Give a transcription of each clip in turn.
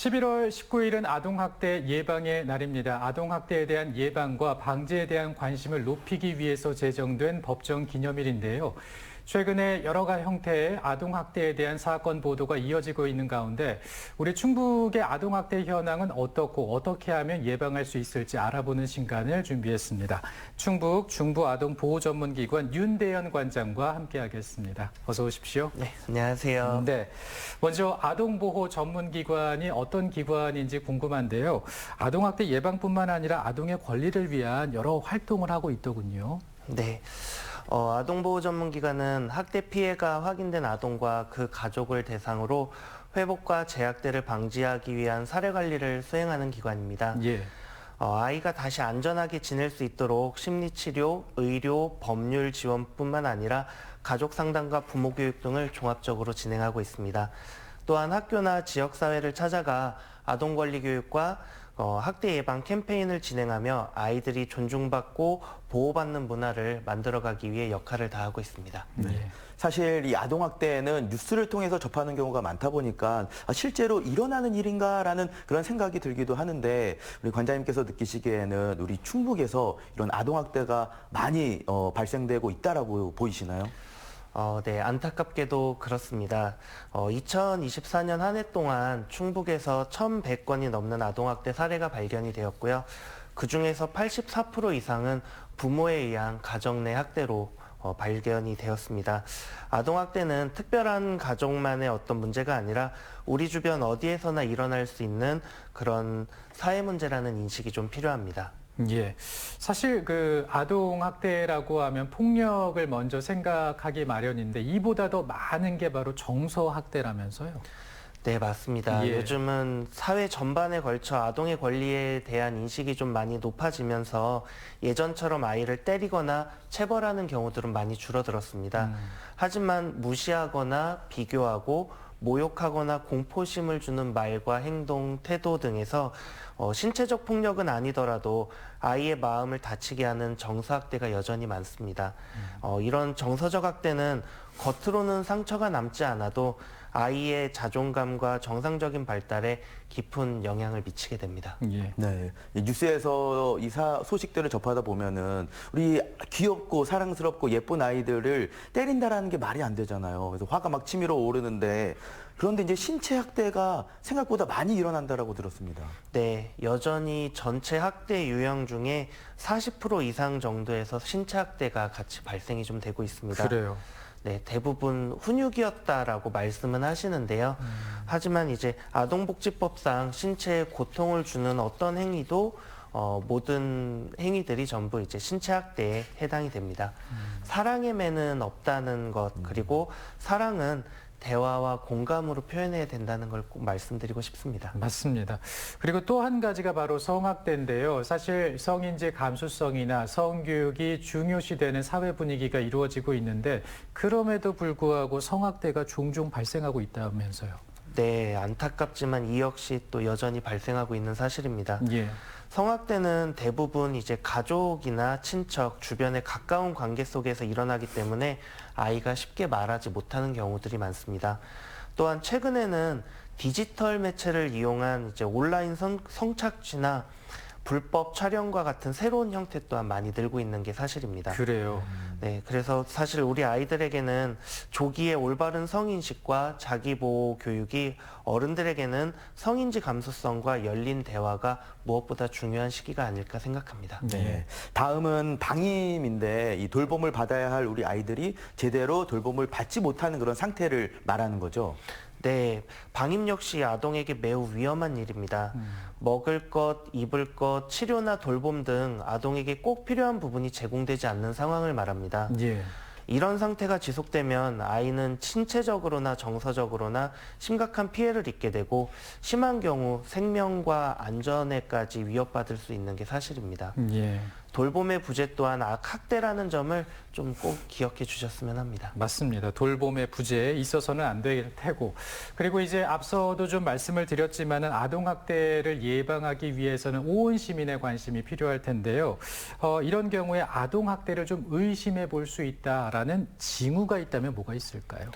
11월 19일은 아동학대 예방의 날입니다. 아동학대에 대한 예방과 방지에 대한 관심을 높이기 위해서 제정된 법정 기념일인데요. 최근에 여러 가지 형태의 아동학대에 대한 사건 보도가 이어지고 있는 가운데 우리 충북의 아동학대 현황은 어떻고 어떻게 하면 예방할 수 있을지 알아보는 시간을 준비했습니다. 충북 중부아동보호전문기관 윤대현 관장과 함께하겠습니다. 어서 오십시오. 네, 안녕하세요. 네, 먼저 아동보호 전문기관이 어떤 기관인지 궁금한데요. 아동학대 예방뿐만 아니라 아동의 권리를 위한 여러 활동을 하고 있더군요. 네. 아동보호 전문기관은 학대 피해가 확인된 아동과 그 가족을 대상으로 회복과 재학대를 방지하기 위한 사례 관리를 수행하는 기관입니다. 예. 아이가 다시 안전하게 지낼 수 있도록 심리치료, 의료, 법률 지원뿐만 아니라 가족 상담과 부모 교육 등을 종합적으로 진행하고 있습니다. 또한 학교나 지역사회를 찾아가 아동 권리 교육과 학대 예방 캠페인을 진행하며 아이들이 존중받고 보호받는 문화를 만들어가기 위해 역할을 다하고 있습니다. 네. 사실 이 아동학대는 뉴스를 통해서 접하는 경우가 많다 보니까 실제로 일어나는 일인가라는 그런 생각이 들기도 하는데 우리 관장님께서 느끼시기에는 우리 충북에서 이런 아동학대가 많이 발생되고 있다라고 보이시나요? 네, 안타깝게도 그렇습니다. 2024년 한 해 동안 충북에서 1,100건이 넘는 아동학대 사례가 발견이 되었고요. 그중에서 84% 이상은 부모에 의한 가정 내 학대로 발견이 되었습니다. 아동학대는 특별한 가족만의 어떤 문제가 아니라 우리 주변 어디에서나 일어날 수 있는 그런 사회 문제라는 인식이 좀 필요합니다. 예. 사실 그 아동학대라고 하면 폭력을 먼저 생각하기 마련인데 이보다 더 많은 게 바로 정서학대라면서요? 네, 맞습니다. 예. 요즘은 사회 전반에 걸쳐 아동의 권리에 대한 인식이 좀 많이 높아지면서 예전처럼 아이를 때리거나 체벌하는 경우들은 많이 줄어들었습니다. 하지만 무시하거나 비교하고 모욕하거나 공포심을 주는 말과 행동, 태도 등에서 신체적 폭력은 아니더라도 아이의 마음을 다치게 하는 정서학대가 여전히 많습니다. 이런 정서적 학대는 겉으로는 상처가 남지 않아도 아이의 자존감과 정상적인 발달에 깊은 영향을 미치게 됩니다. 예. 네, 뉴스에서 이 소식들을 접하다 보면은 우리 귀엽고 사랑스럽고 예쁜 아이들을 때린다라는 게 말이 안 되잖아요. 그래서 화가 막 치밀어 오르는데 그런데 이제 신체 학대가 생각보다 많이 일어난다라고 들었습니다. 네, 여전히 전체 학대 유형 중에 40% 이상 정도에서 신체 학대가 같이 발생이 좀 되고 있습니다. 그래요. 네, 대부분 훈육이었다라고 말씀은 하시는데요. 하지만 이제 아동복지법상 신체에 고통을 주는 어떤 행위도 모든 행위들이 전부 이제 신체 학대에 해당이 됩니다. 사랑의 매는 없다는 것, 그리고 사랑은 대화와 공감으로 표현해야 된다는 걸 꼭 말씀드리고 싶습니다. 맞습니다. 그리고 또 한 가지가 바로 성학대인데요. 사실 성인지 감수성이나 성교육이 중요시되는 사회 분위기가 이루어지고 있는데 그럼에도 불구하고 성학대가 종종 발생하고 있다면서요. 네, 안타깝지만 이 역시 또 여전히 발생하고 있는 사실입니다. 예. 성학대는 대부분 이제 가족이나 친척, 주변의 가까운 관계 속에서 일어나기 때문에 아이가 쉽게 말하지 못하는 경우들이 많습니다. 또한 최근에는 디지털 매체를 이용한 이제 온라인 성착취나 불법 촬영과 같은 새로운 형태 또한 많이 늘고 있는 게 사실입니다. 그래요. 네, 그래서 사실 우리 아이들에게는 조기에 올바른 성인식과 자기보호 교육이 어른들에게는 성인지 감수성과 열린 대화가 무엇보다 중요한 시기가 아닐까 생각합니다. 네. 다음은 방임인데 이 돌봄을 받아야 할 우리 아이들이 제대로 돌봄을 받지 못하는 그런 상태를 말하는 거죠. 네, 방임 역시 아동에게 매우 위험한 일입니다. 먹을 것, 입을 것, 치료나 돌봄 등 아동에게 꼭 필요한 부분이 제공되지 않는 상황을 말합니다. 예. 이런 상태가 지속되면 아이는 신체적으로나 정서적으로나 심각한 피해를 입게 되고 심한 경우 생명과 안전에까지 위협받을 수 있는 게 사실입니다. 예. 돌봄의 부재 또한 학대라는 점을 좀 꼭 기억해 주셨으면 합니다. 맞습니다. 돌봄의 부재에 있어서는 안 될 테고. 그리고 이제 앞서도 좀 말씀을 드렸지만은 아동학대를 예방하기 위해서는 온 시민의 관심이 필요할 텐데요. 이런 경우에 아동학대를 좀 의심해 볼 수 있다라는 징후가 있다면 뭐가 있을까요?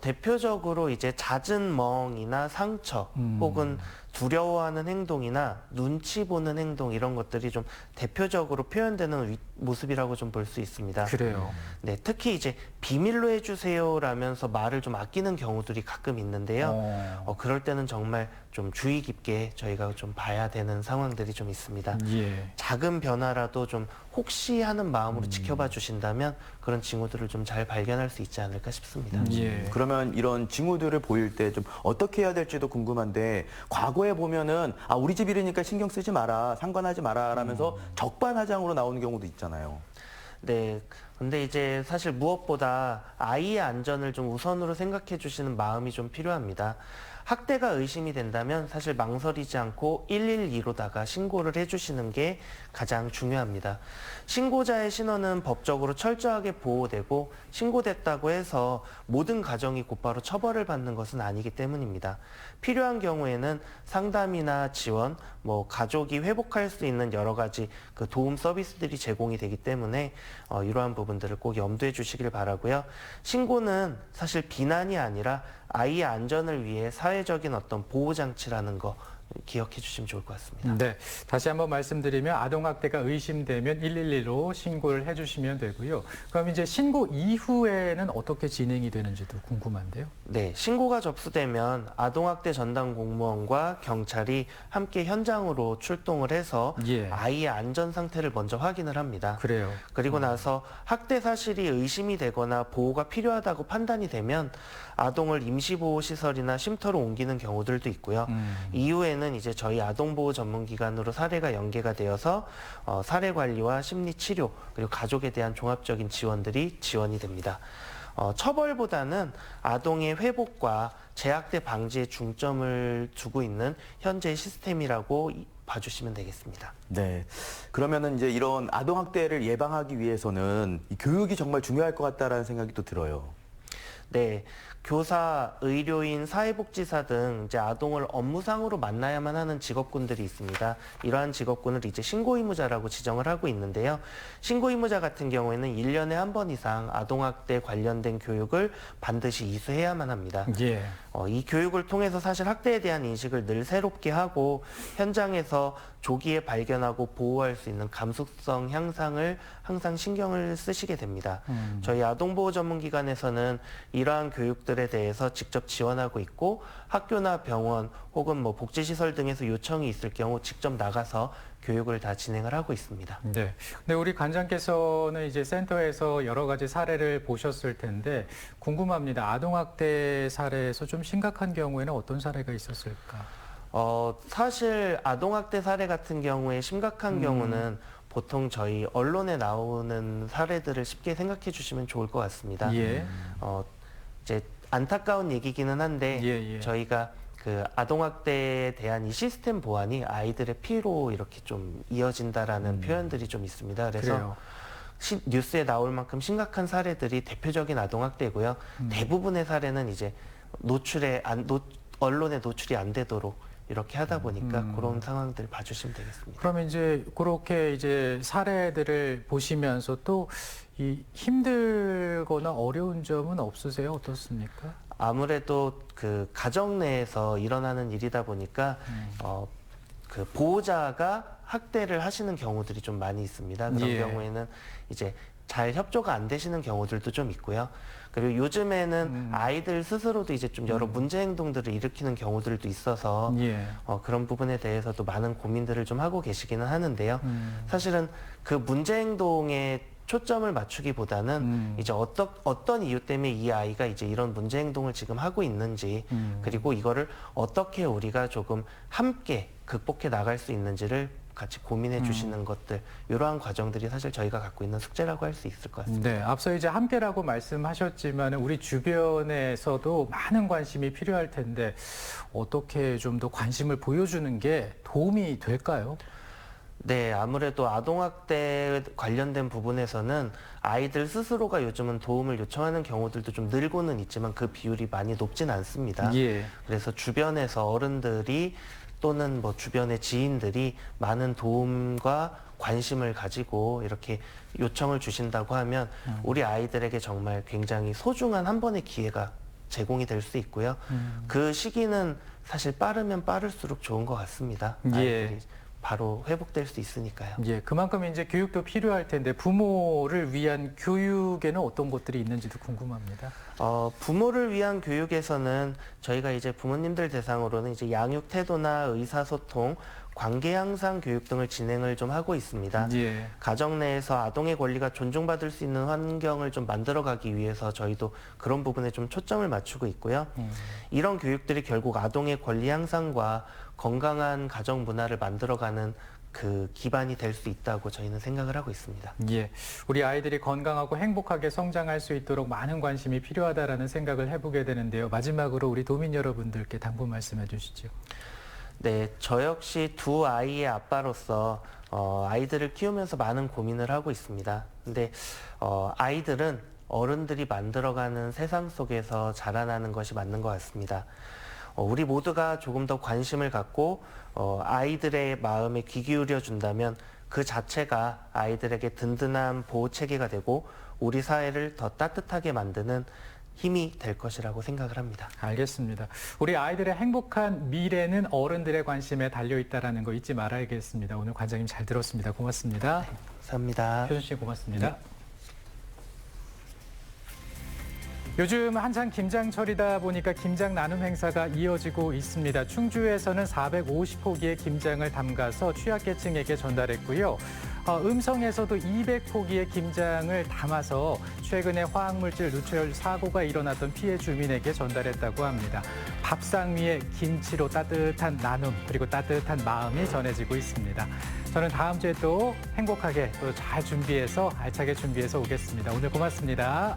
대표적으로 이제 잦은 멍이나 상처 혹은 두려워하는 행동이나 눈치 보는 행동 이런 것들이 좀 대표적으로 표현되는 모습이라고 좀 볼 수 있습니다. 그래요. 네, 특히 이제 비밀로 해주세요라면서 말을 좀 아끼는 경우들이 가끔 있는데요. 그럴 때는 정말 좀 주의 깊게 저희가 좀 봐야 되는 상황들이 좀 있습니다. 예. 작은 변화라도 좀 혹시 하는 마음으로 지켜봐 주신다면 그런 징후들을 좀 잘 발견할 수 있지 않을까 싶습니다. 예. 그러면 이런 징후들을 보일 때 좀 어떻게 해야 될지도 궁금한데 과거에 보면은 우리 집 일이니까 신경 쓰지 마라, 상관하지 마라 라면서 적반하장으로 나오는 경우도 있잖아요. 네. 근데 이제 사실 무엇보다 아이의 안전을 좀 우선으로 생각해 주시는 마음이 좀 필요합니다. 학대가 의심이 된다면 사실 망설이지 않고 112로다가 신고를 해주시는 게 가장 중요합니다. 신고자의 신원은 법적으로 철저하게 보호되고 신고됐다고 해서 모든 가정이 곧바로 처벌을 받는 것은 아니기 때문입니다. 필요한 경우에는 상담이나 지원, 가족이 회복할 수 있는 여러 가지 그 도움 서비스들이 제공이 되기 때문에 이러한 부분들을 꼭 염두해 주시길 바라고요. 신고는 사실 비난이 아니라 아이의 안전을 위해 사회적인 어떤 보호장치라는 거 기억해 주시면 좋을 것 같습니다. 네, 다시 한번 말씀드리면 아동학대가 의심되면 112로 신고를 해주시면 되고요. 그럼 이제 신고 이후에는 어떻게 진행이 되는지도 궁금한데요. 네, 신고가 접수되면 아동학대 전담 공무원과 경찰이 함께 현장으로 출동을 해서 예. 아이의 안전 상태를 먼저 확인을 합니다. 그래요. 그리고 나서 학대 사실이 의심이 되거나 보호가 필요하다고 판단이 되면 아동을 임시보호시설이나 쉼터로 옮기는 경우들도 있고요. 이후에는 이제 저희 아동보호 전문기관으로 사례가 연계가 되어서 사례 관리와 심리치료 그리고 가족에 대한 종합적인 지원들이 지원이 됩니다. 처벌보다는 아동의 회복과 재학대 방지에 중점을 두고 있는 현재 시스템이라고 봐주시면 되겠습니다. 네. 그러면은 이제 이런 아동학대를 예방하기 위해서는 이 교육이 정말 중요할 것 같다라는 생각이 또 들어요. 네. 교사, 의료인, 사회복지사 등 이제 아동을 업무상으로 만나야만 하는 직업군들이 있습니다. 이러한 직업군을 이제 신고의무자라고 지정을 하고 있는데요. 신고의무자 같은 경우에는 1년에 한 번 이상 아동학대 관련된 교육을 반드시 이수해야만 합니다. 예. 이 교육을 통해서 사실 학대에 대한 인식을 늘 새롭게 하고 현장에서 조기에 발견하고 보호할 수 있는 감수성 향상을 항상 신경을 쓰시게 됩니다. 저희 아동보호 전문기관에서는 이러한 교육들에 대해서 직접 지원하고 있고 학교나 병원 혹은 복지시설 등에서 요청이 있을 경우 직접 나가서 교육을 다 진행을 하고 있습니다. 네. 근데 우리 관장께서는 이제 센터에서 여러 가지 사례를 보셨을 텐데 궁금합니다. 아동학대 사례에서 좀 심각한 경우에는 어떤 사례가 있었을까? 사실 아동학대 사례 같은 경우에 심각한 경우는 보통 저희 언론에 나오는 사례들을 쉽게 생각해 주시면 좋을 것 같습니다. 예. 이제 안타까운 얘기기는 한데 예. 저희가 그 아동학대에 대한 이 시스템 보완이 아이들의 피로 이렇게 좀 이어진다라는 표현들이 좀 있습니다. 그래서 그래요. 뉴스에 나올 만큼 심각한 사례들이 대표적인 아동학대고요. 대부분의 사례는 이제 언론에 노출이 안 되도록 이렇게 하다 보니까 그런 상황들 봐주시면 되겠습니다. 그러면 이제 그렇게 이제 사례들을 보시면서 또 이 힘들거나 어려운 점은 없으세요? 어떻습니까? 아무래도 그 가정 내에서 일어나는 일이다 보니까 그 보호자가 학대를 하시는 경우들이 좀 많이 있습니다. 그런 예. 경우에는 이제 잘 협조가 안 되시는 경우들도 좀 있고요. 그리고 요즘에는 아이들 스스로도 이제 좀 여러 문제 행동들을 일으키는 경우들도 있어서 예. 그런 부분에 대해서도 많은 고민들을 좀 하고 계시기는 하는데요. 사실은 그 문제 행동에 초점을 맞추기보다는 이제 어떤 이유 때문에 이 아이가 이제 이런 문제 행동을 지금 하고 있는지 그리고 이거를 어떻게 우리가 조금 함께 극복해 나갈 수 있는지를 같이 고민해 주시는 것들 이러한 과정들이 사실 저희가 갖고 있는 숙제라고 할 수 있을 것 같습니다. 네, 앞서 이제 함께라고 말씀하셨지만 우리 주변에서도 많은 관심이 필요할 텐데 어떻게 좀 더 관심을 보여주는 게 도움이 될까요? 네, 아무래도 아동학대 관련된 부분에서는 아이들 스스로가 요즘은 도움을 요청하는 경우들도 좀 늘고는 있지만 그 비율이 많이 높진 않습니다. 예. 그래서 주변에서 어른들이 또는 주변의 지인들이 많은 도움과 관심을 가지고 이렇게 요청을 주신다고 하면 우리 아이들에게 정말 굉장히 소중한 한 번의 기회가 제공이 될 수 있고요. 그 시기는 사실 빠르면 빠를수록 좋은 것 같습니다. 예. 아이들이 바로 회복될 수 있으니까요. 예, 그만큼 이제 교육도 필요할 텐데 부모를 위한 교육에는 어떤 것들이 있는지도 궁금합니다. 부모를 위한 교육에서는 저희가 이제 부모님들 대상으로는 이제 양육 태도나 의사소통, 관계 향상 교육 등을 진행을 좀 하고 있습니다. 예. 가정 내에서 아동의 권리가 존중받을 수 있는 환경을 좀 만들어가기 위해서 저희도 그런 부분에 좀 초점을 맞추고 있고요. 이런 교육들이 결국 아동의 권리 향상과 건강한 가정 문화를 만들어가는 그 기반이 될 수 있다고 저희는 생각을 하고 있습니다. 예, 우리 아이들이 건강하고 행복하게 성장할 수 있도록 많은 관심이 필요하다라는 생각을 해보게 되는데요. 마지막으로 우리 도민 여러분들께 당부 말씀해 주시죠. 네, 저 역시 두 아이의 아빠로서 아이들을 키우면서 많은 고민을 하고 있습니다. 근데 아이들은 어른들이 만들어가는 세상 속에서 자라나는 것이 맞는 것 같습니다. 우리 모두가 조금 더 관심을 갖고 아이들의 마음에 귀 기울여 준다면 그 자체가 아이들에게 든든한 보호 체계가 되고 우리 사회를 더 따뜻하게 만드는 힘이 될 것이라고 생각을 합니다. 알겠습니다. 우리 아이들의 행복한 미래는 어른들의 관심에 달려 있다는 거 잊지 말아야겠습니다. 오늘 관장님 잘 들었습니다. 고맙습니다. 감사합니다. 표준 씨 고맙습니다. 요즘 한창 김장철이다 보니까 김장 나눔 행사가 이어지고 있습니다. 충주에서는 450포기의 김장을 담가서 취약계층에게 전달했고요. 음성에서도 200포기의 김장을 담아서 최근에 화학물질 누출 사고가 일어났던 피해 주민에게 전달했다고 합니다. 밥상 위에 김치로 따뜻한 나눔 그리고 따뜻한 마음이 전해지고 있습니다. 저는 다음 주에 또 행복하게 또 잘 준비해서 알차게 준비해서 오겠습니다. 오늘 고맙습니다.